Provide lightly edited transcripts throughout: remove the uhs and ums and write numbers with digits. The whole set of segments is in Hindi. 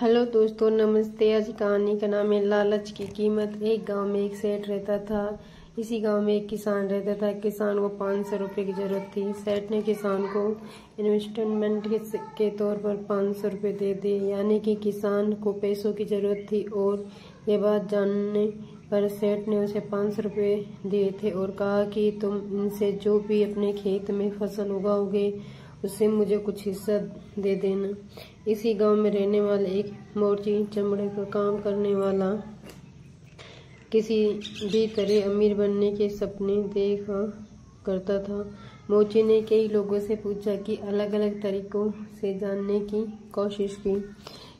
हेलो दोस्तों, नमस्ते। आज की कहानी का नाम है लालच की कीमत। एक गांव में एक सेठ रहता था। इसी गांव में एक किसान रहता था। किसान को 500 रुपये की जरूरत थी। सेठ ने किसान को इन्वेस्टमेंट के तौर पर 500 रुपये दे दिए। यानी कि किसान को पैसों की जरूरत थी और ये बात जानने पर सेठ ने उसे 500 रुपये दिए थे और कहा कि तुम इनसे जो भी अपने खेत में फसल उगाओगे उससे मुझे कुछ हिस्सा दे देना। इसी गांव में रहने वाले एक मोची चमड़े का काम करने वाला किसी भी तरह अमीर बनने के सपने देखा करता था। मोची ने कई लोगों से पूछा कि अलग अलग तरीकों से जानने की कोशिश की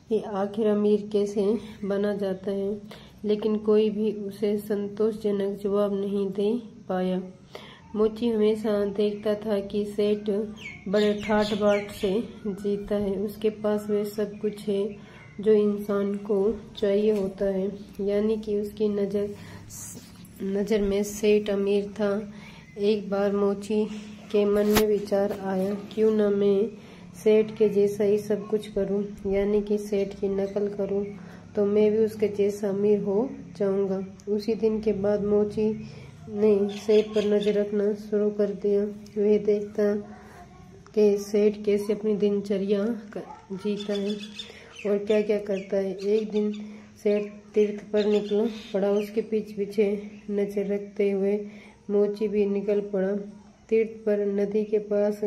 कि आखिर अमीर कैसे बना जाता है, लेकिन कोई भी उसे संतोषजनक जवाब नहीं दे पाया। मोची हमेशा देखता था कि सेठ बड़े ठाठ बाट से जीता है। उसके पास वे सब कुछ है जो इंसान को चाहिए होता है, यानी कि उसकी नज़र में सेठ अमीर था। एक बार मोची के मन में विचार आया, क्यों न मैं सेठ के जैसा ही सब कुछ करूं, यानी कि सेठ की नकल करूं तो मैं भी उसके जैसा अमीर हो जाऊंगा। उसी दिन के बाद मोची ने सेठ पर नजर रखना शुरू कर दिया। वह देखता कि सेठ कैसे अपनी दिनचर्या जीता है और क्या क्या करता है। एक दिन सेठ तीर्थ पर निकल पड़ा। उसके पीछे पीछे नजर रखते हुए मोची भी निकल पड़ा। तीर्थ पर नदी के पास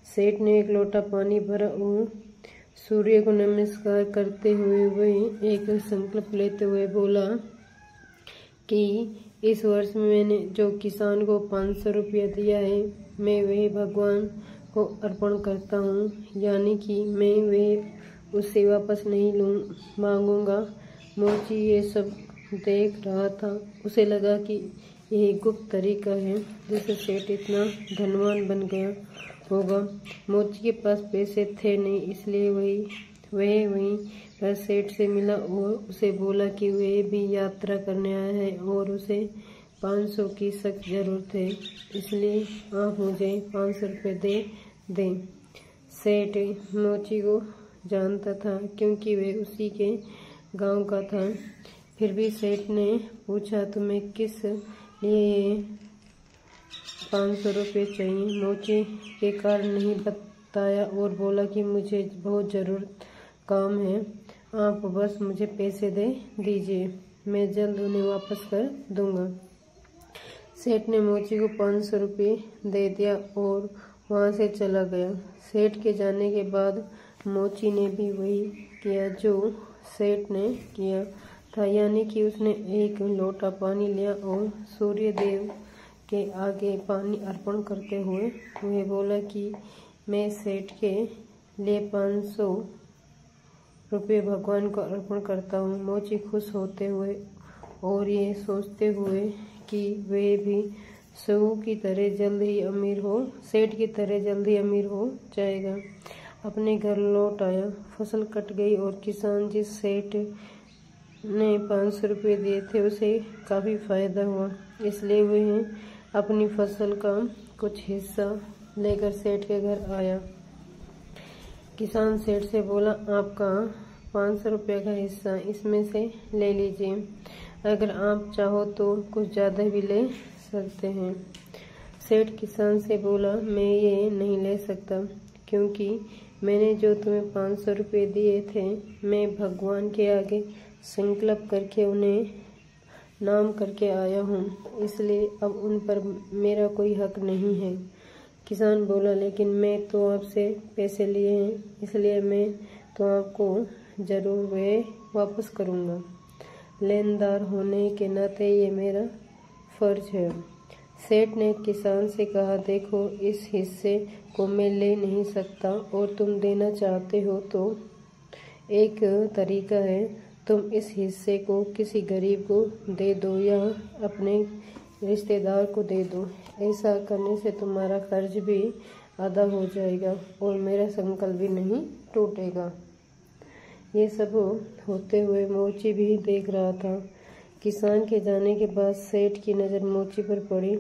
सेठ ने एक लोटा पानी भरा और सूर्य को नमस्कार करते हुए वह एक संकल्प लेते हुए बोला कि इस वर्ष में मैंने जो किसान को 500 रुपया दिया है, मैं वह भगवान को अर्पण करता हूँ, यानी कि मैं वह उससे वापस नहीं मांगूंगा। मोची ये सब देख रहा था। उसे लगा कि यह गुप्त तरीका है जिससे सेठ इतना धनवान बन गया होगा। मोची के पास पैसे थे नहीं, इसलिए वह वहीं पर सेठ से मिला और उसे बोला कि वह भी यात्रा करने आया है और उसे 500 की सख्त जरूरत है, इसलिए आप मुझे 500 रुपये दे दें। सेठ मोची को जानता था क्योंकि वह उसी के गांव का था। फिर भी सेठ ने पूछा, तुम्हें किस लिए 500 रुपये चाहिए? मोची के कारण नहीं बताया और बोला कि मुझे बहुत ज़रूरत काम है, आप बस मुझे पैसे दे दीजिए, मैं जल्द उन्हें वापस कर दूंगा। सेठ ने मोची को 500 रुपये दे दिया और वहां से चला गया। सेठ के जाने के बाद मोची ने भी वही किया जो सेठ ने किया था, यानी कि उसने एक लोटा पानी लिया और सूर्य देव के आगे पानी अर्पण करते हुए वह बोला कि मैं सेठ के लिए 500 रुपये भगवान को अर्पण करता हूँ। मोची खुश होते हुए और ये सोचते हुए कि वे भी सेठ की तरह जल्द ही अमीर हो जाएगा, अपने घर लौट आया। फसल कट गई और किसान जिस सेठ ने 500 रुपये दिए थे उसे काफ़ी फायदा हुआ, इसलिए वह अपनी फसल का कुछ हिस्सा लेकर सेठ के घर आया। किसान सेठ से बोला, आपका 500 रुपये का हिस्सा इसमें से ले लीजिए, अगर आप चाहो तो कुछ ज़्यादा भी ले सकते हैं। सेठ किसान से बोला, मैं ये नहीं ले सकता क्योंकि मैंने जो तुम्हें 500 रुपये दिए थे, मैं भगवान के आगे संकल्प करके उन्हें नाम करके आया हूँ, इसलिए अब उन पर मेरा कोई हक नहीं है। किसान बोला, लेकिन मैं तो आपसे पैसे लिए हैं, इसलिए मैं तो आपको ज़रूर वे वापस करूँगा। लेनदार होने के नाते ये मेरा फर्ज है। सेठ ने किसान से कहा, देखो इस हिस्से को मैं ले नहीं सकता और तुम देना चाहते हो तो एक तरीका है, तुम इस हिस्से को किसी गरीब को दे दो या अपने रिश्तेदार को दे दो। ऐसा करने से तुम्हारा कर्ज भी अदा हो जाएगा और मेरा संकल्प भी नहीं टूटेगा। ये सब होते हुए मोची भी देख रहा था। किसान के जाने के बाद सेठ की नज़र मोची पर पड़ी।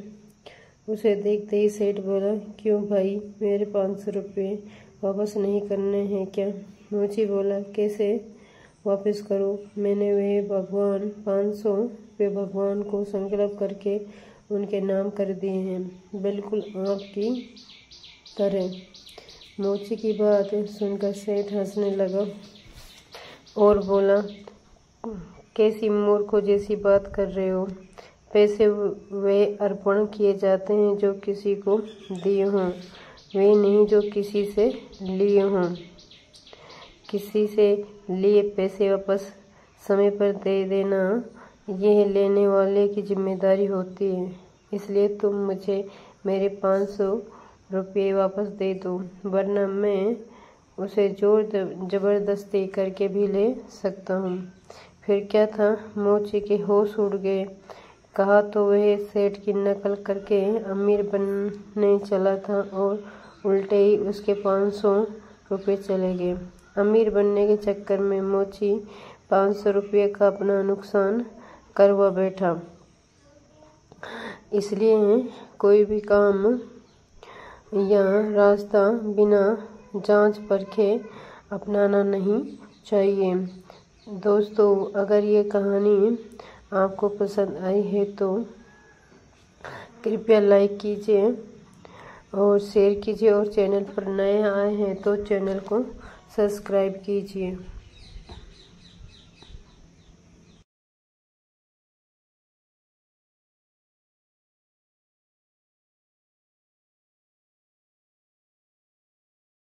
उसे देखते ही सेठ बोला, क्यों भाई, मेरे 500 रुपये वापस नहीं करने हैं क्या? मोची बोला, कैसे वापस करो। मैंने वे भगवान 500 रुपये भगवान को संकल्प करके उनके नाम कर दिए हैं, बिल्कुल आपकी तरह। मोची की बात सुनकर सेठ हंसने लगा और बोला, कैसी मूर्खों जैसी बात कर रहे हो। पैसे वे अर्पण किए जाते हैं जो किसी को दिए हों, वे नहीं जो किसी से लिए हों। किसी से लिए पैसे वापस समय पर दे देना यह लेने वाले की जिम्मेदारी होती है। इसलिए तुम मुझे मेरे 500 रुपये वापस दे दो, वरना मैं उसे जोर जबरदस्ती करके भी ले सकता हूँ। फिर क्या था, मोची के होश उड़ गए। कहा तो वह सेठ की नकल करके अमीर बनने चला था और उल्टे ही उसके 500 रुपये चले गए। अमीर बनने के चक्कर में मोची 500 रुपये का अपना नुकसान करवा बैठा। इसलिए कोई भी काम या रास्ता बिना जांच परखे अपनाना नहीं चाहिए। दोस्तों, अगर ये कहानी आपको पसंद आई है तो कृपया लाइक कीजिए और शेयर कीजिए, और चैनल पर नए आए हैं तो चैनल को सब्सक्राइब कीजिए।